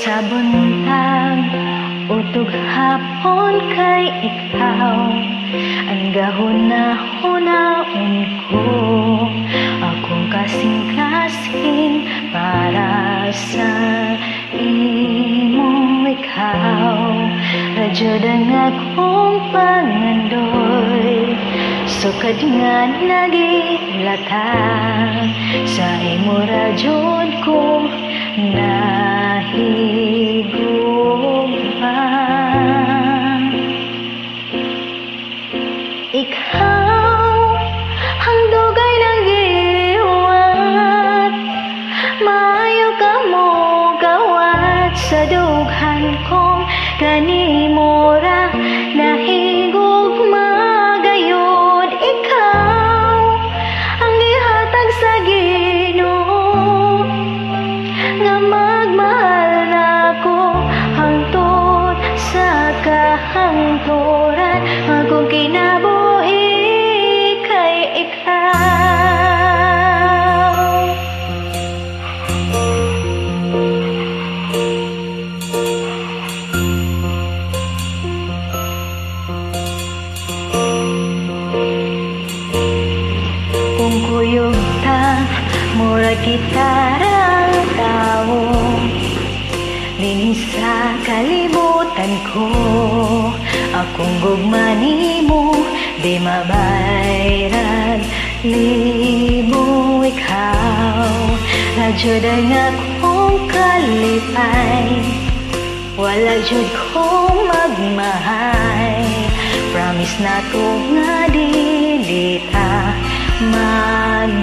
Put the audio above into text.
Sa buntag, utog hapon kay ikaw, ang gahuna-hunaon ko, akong kasing-kasing para sa imo ikaw. Radyo ang akong pangandoy, sukad nga nagilatang sa imo radyon ko nahigugma. Ikaw ang dugay ng giwat, maayo ka mo gawat sa dughan kong kanimo ra nahigugma gayud. Ikaw ang gihatag sa Ginoo nga magmahal nako hangtod sa kahangturan. Akong kinabuhi kay ikaw. Kung kuyog ta, mura gitarang tao dinhi sa kalibutan ko, akong gugma nimo di mabayrag libo. Ikaw radyo ang akong kalipay, wala jud ko magmahay. Promise na to nga dili ta magbabay.